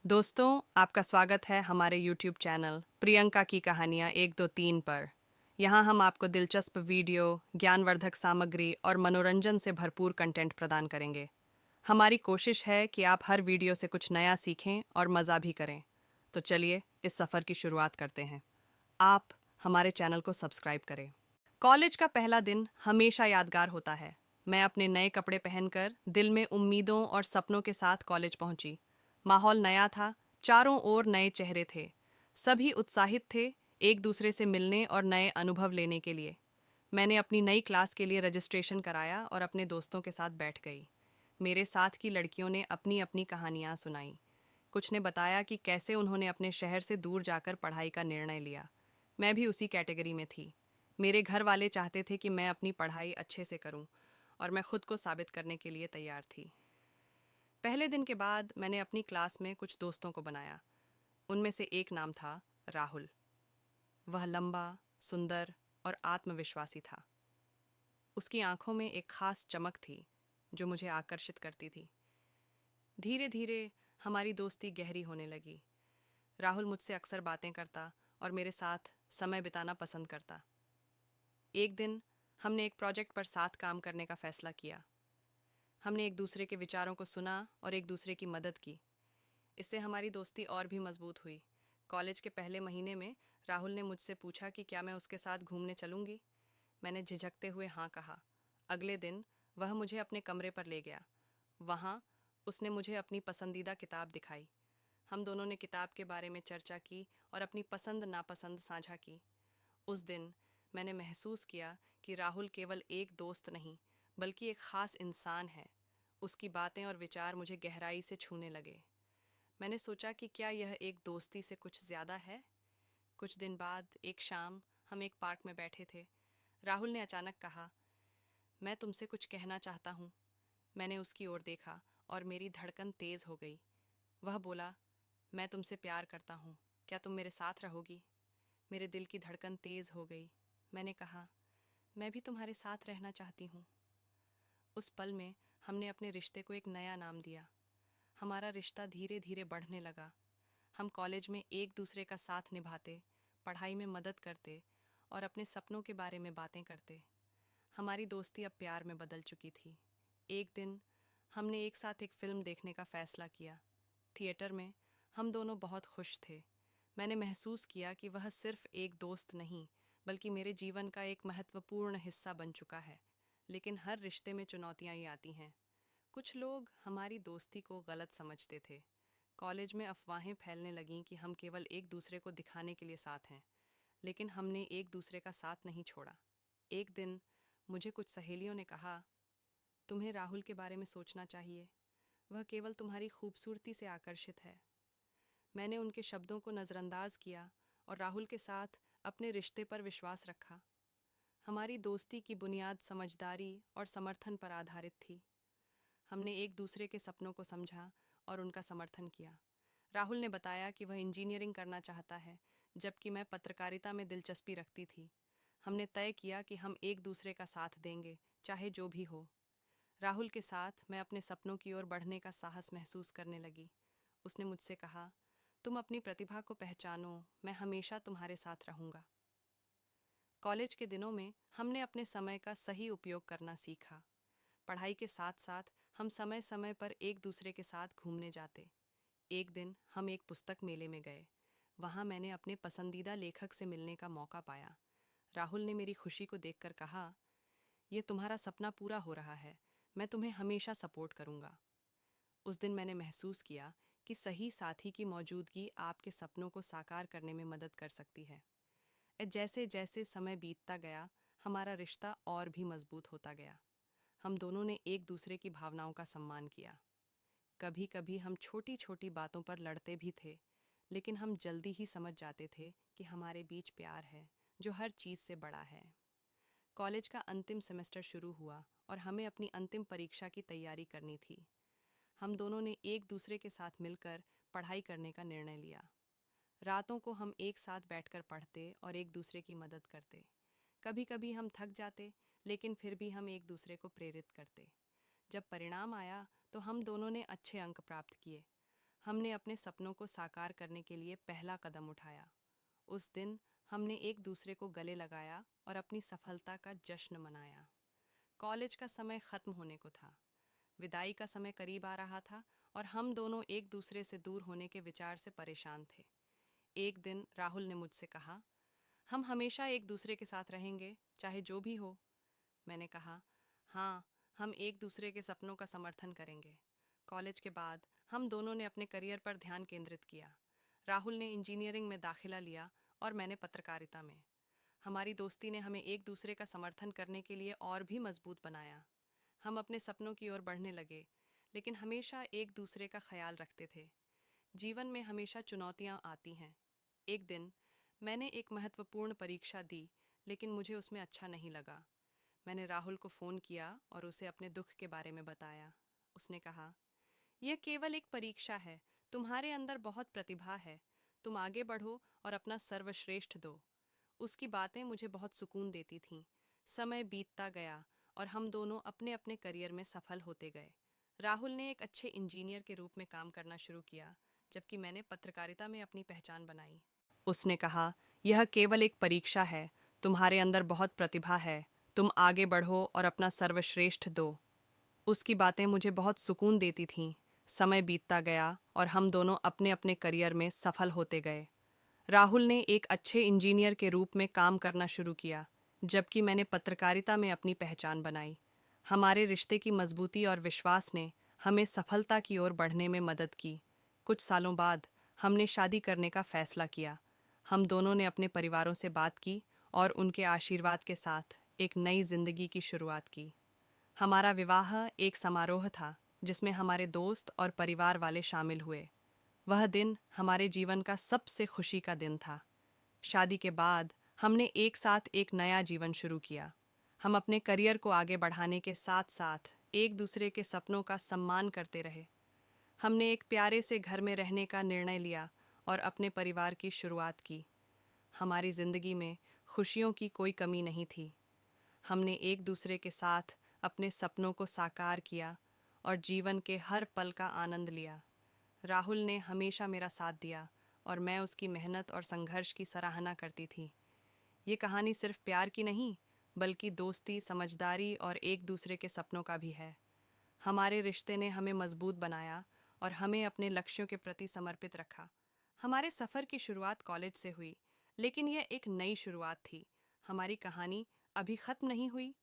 दोस्तों, आपका स्वागत है हमारे YouTube चैनल प्रियंका की कहानियाँ 1 2 3 पर। यहाँ हम आपको दिलचस्प वीडियो, ज्ञानवर्धक सामग्री और मनोरंजन से भरपूर कंटेंट प्रदान करेंगे। हमारी कोशिश है कि आप हर वीडियो से कुछ नया सीखें और मज़ा भी करें। तो चलिए इस सफ़र की शुरुआत करते हैं। आप हमारे चैनल को सब्सक्राइब करें। कॉलेज का पहला दिन हमेशा यादगार होता है। मैं अपने नए कपड़े पहनकर दिल में उम्मीदों और सपनों के साथ कॉलेज पहुंची। माहौल नया था, चारों ओर नए चेहरे थे। सभी उत्साहित थे एक दूसरे से मिलने और नए अनुभव लेने के लिए। मैंने अपनी नई क्लास के लिए रजिस्ट्रेशन कराया और अपने दोस्तों के साथ बैठ गई। मेरे साथ की लड़कियों ने अपनी अपनी कहानियाँ सुनाई। कुछ ने बताया कि कैसे उन्होंने अपने शहर से दूर जाकर पढ़ाई का निर्णय लिया। मैं भी उसी कैटेगरी में थी। मेरे घर वाले चाहते थे कि मैं अपनी पढ़ाई अच्छे से करूं और मैं खुद को साबित करने के लिए तैयार थी। पहले दिन के बाद मैंने अपनी क्लास में कुछ दोस्तों को बनाया। उनमें से एक नाम था राहुल। वह लंबा, सुंदर और आत्मविश्वासी था। उसकी आंखों में एक खास चमक थी जो मुझे आकर्षित करती थी। धीरे धीरे हमारी दोस्ती गहरी होने लगी। राहुल मुझसे अक्सर बातें करता और मेरे साथ समय बिताना पसंद करता। एक दिन हमने एक प्रोजेक्ट पर साथ काम करने का फैसला किया। हमने एक दूसरे के विचारों को सुना और एक दूसरे की मदद की। इससे हमारी दोस्ती और भी मजबूत हुई। कॉलेज के पहले महीने में राहुल ने मुझसे पूछा कि क्या मैं उसके साथ घूमने चलूंगी। मैंने झिझकते हुए हाँ कहा। अगले दिन वह मुझे अपने कमरे पर ले गया। वहाँ उसने मुझे अपनी पसंदीदा किताब दिखाई। हम दोनों ने किताब के बारे में चर्चा की और अपनी पसंद नापसंद साझा की। उस दिन मैंने महसूस किया कि राहुल केवल एक दोस्त नहीं, बल्कि एक खास इंसान है। उसकी बातें और विचार मुझे गहराई से छूने लगे। मैंने सोचा कि क्या यह एक दोस्ती से कुछ ज़्यादा है। कुछ दिन बाद एक शाम हम एक पार्क में बैठे थे। राहुल ने अचानक कहा, मैं तुमसे कुछ कहना चाहता हूँ। मैंने उसकी ओर देखा और मेरी धड़कन तेज़ हो गई। वह बोला, मैं तुमसे प्यार करता हूँ, क्या तुम मेरे साथ रहोगी? मेरे दिल की धड़कन तेज़ हो गई। मैंने कहा, मैं भी तुम्हारे साथ रहना चाहती हूँ। उस पल में हमने अपने रिश्ते को एक नया नाम दिया। हमारा रिश्ता धीरे धीरे बढ़ने लगा। हम कॉलेज में एक दूसरे का साथ निभाते, पढ़ाई में मदद करते और अपने सपनों के बारे में बातें करते। हमारी दोस्ती अब प्यार में बदल चुकी थी। एक दिन हमने एक साथ एक फिल्म देखने का फैसला किया। थिएटर में हम दोनों बहुत खुश थे। मैंने महसूस किया कि वह सिर्फ एक दोस्त नहीं, बल्कि मेरे जीवन का एक महत्वपूर्ण हिस्सा बन चुका है। लेकिन हर रिश्ते में चुनौतियां ही आती हैं। कुछ लोग हमारी दोस्ती को गलत समझते थे। कॉलेज में अफवाहें फैलने लगीं कि हम केवल एक दूसरे को दिखाने के लिए साथ हैं। लेकिन हमने एक दूसरे का साथ नहीं छोड़ा। एक दिन मुझे कुछ सहेलियों ने कहा, तुम्हें राहुल के बारे में सोचना चाहिए। वह केवल तुम्हारी खूबसूरती से आकर्षित है। मैंने उनके शब्दों को नज़रअंदाज किया और राहुल के साथ अपने रिश्ते पर विश्वास रखा। हमारी दोस्ती की बुनियाद समझदारी और समर्थन पर आधारित थी। हमने एक दूसरे के सपनों को समझा और उनका समर्थन किया। राहुल ने बताया कि वह इंजीनियरिंग करना चाहता है, जबकि मैं पत्रकारिता में दिलचस्पी रखती थी। हमने तय किया कि हम एक दूसरे का साथ देंगे, चाहे जो भी हो। राहुल के साथ मैं अपने सपनों की ओर बढ़ने का साहस महसूस करने लगी। उसने मुझसे कहा, तुम अपनी प्रतिभा को पहचानो, मैं हमेशा तुम्हारे साथ रहूंगा। कॉलेज के दिनों में हमने अपने समय का सही उपयोग करना सीखा। पढ़ाई के साथ साथ हम समय समय पर एक दूसरे के साथ घूमने जाते। एक दिन हम एक पुस्तक मेले में गए। वहाँ मैंने अपने पसंदीदा लेखक से मिलने का मौका पाया। राहुल ने मेरी खुशी को देखकर कहा, यह तुम्हारा सपना पूरा हो रहा है, मैं तुम्हें हमेशा सपोर्ट करूंगा। उस दिन मैंने महसूस किया कि सही साथी की मौजूदगी आपके सपनों को साकार करने में मदद कर सकती है। जैसे जैसे समय बीतता गया, हमारा रिश्ता और भी मजबूत होता गया। हम दोनों ने एक दूसरे की भावनाओं का सम्मान किया। कभी कभी हम छोटी छोटी बातों पर लड़ते भी थे, लेकिन हम जल्दी ही समझ जाते थे कि हमारे बीच प्यार है, जो हर चीज़ से बड़ा है। कॉलेज का अंतिम सेमेस्टर शुरू हुआ और हमें अपनी अंतिम परीक्षा की तैयारी करनी थी। हम दोनों ने एक दूसरे के साथ मिलकर पढ़ाई करने का निर्णय लिया। रातों को हम एक साथ बैठकर पढ़ते और एक दूसरे की मदद करते। कभी कभी हम थक जाते, लेकिन फिर भी हम एक दूसरे को प्रेरित करते। जब परिणाम आया तो हम दोनों ने अच्छे अंक प्राप्त किए। हमने अपने सपनों को साकार करने के लिए पहला कदम उठाया। उस दिन हमने एक दूसरे को गले लगाया और अपनी सफलता का जश्न मनाया। कॉलेज का समय खत्म होने को था। विदाई का समय करीब आ रहा था और हम दोनों एक दूसरे से दूर होने के विचार से परेशान थे। एक दिन राहुल ने मुझसे कहा, हम हमेशा एक दूसरे के साथ रहेंगे, चाहे जो भी हो। मैंने कहा, हाँ, हम एक दूसरे के सपनों का समर्थन करेंगे। कॉलेज के बाद हम दोनों ने अपने करियर पर ध्यान केंद्रित किया। राहुल ने इंजीनियरिंग में दाखिला लिया और मैंने पत्रकारिता में। हमारी दोस्ती ने हमें एक दूसरे का समर्थन करने के लिए और भी मजबूत बनाया। हम अपने सपनों की ओर बढ़ने लगे, लेकिन हमेशा एक दूसरे का ख्याल रखते थे। जीवन में हमेशा चुनौतियां आती हैं। एक दिन मैंने एक महत्वपूर्ण परीक्षा दी, लेकिन मुझे उसमें अच्छा नहीं लगा। मैंने राहुल को फ़ोन किया और उसे अपने दुख के बारे में बताया। उसने कहा, यह केवल एक परीक्षा है, तुम्हारे अंदर बहुत प्रतिभा है, तुम आगे बढ़ो और अपना सर्वश्रेष्ठ दो। उसकी बातें मुझे बहुत सुकून देती थीं। समय बीतता गया और हम दोनों अपने अपने करियर में सफल होते गए। राहुल ने एक अच्छे इंजीनियर के रूप में काम करना शुरू किया, जबकि मैंने पत्रकारिता में अपनी पहचान बनाई। उसने कहा, यह केवल एक परीक्षा है, तुम्हारे अंदर बहुत प्रतिभा है, तुम आगे बढ़ो और अपना सर्वश्रेष्ठ दो। उसकी बातें मुझे बहुत सुकून देती थीं। समय बीतता गया और हम दोनों अपने अपने करियर में सफल होते गए। राहुल ने एक अच्छे इंजीनियर के रूप में काम करना शुरू किया, जबकि मैंने पत्रकारिता में अपनी पहचान बनाई। हमारे रिश्ते की मजबूती और विश्वास ने हमें सफलता की ओर बढ़ने में मदद की। कुछ सालों बाद हमने शादी करने का फैसला किया। हम दोनों ने अपने परिवारों से बात की और उनके आशीर्वाद के साथ एक नई जिंदगी की शुरुआत की। हमारा विवाह एक समारोह था, जिसमें हमारे दोस्त और परिवार वाले शामिल हुए। वह दिन हमारे जीवन का सबसे खुशी का दिन था। शादी के बाद हमने एक साथ एक नया जीवन शुरू किया। हम अपने करियर को आगे बढ़ाने के साथ साथ एक दूसरे के सपनों का सम्मान करते रहे। हमने एक प्यारे से घर में रहने का निर्णय लिया और अपने परिवार की शुरुआत की। हमारी जिंदगी में खुशियों की कोई कमी नहीं थी। हमने एक दूसरे के साथ अपने सपनों को साकार किया और जीवन के हर पल का आनंद लिया। राहुल ने हमेशा मेरा साथ दिया और मैं उसकी मेहनत और संघर्ष की सराहना करती थी। ये कहानी सिर्फ प्यार की नहीं, बल्कि दोस्ती, समझदारी और एक दूसरे के सपनों का भी है। हमारे रिश्ते ने हमें मजबूत बनाया और हमें अपने लक्ष्यों के प्रति समर्पित रखा। हमारे सफ़र की शुरुआत कॉलेज से हुई, लेकिन यह एक नई शुरुआत थी। हमारी कहानी अभी ख़त्म नहीं हुई।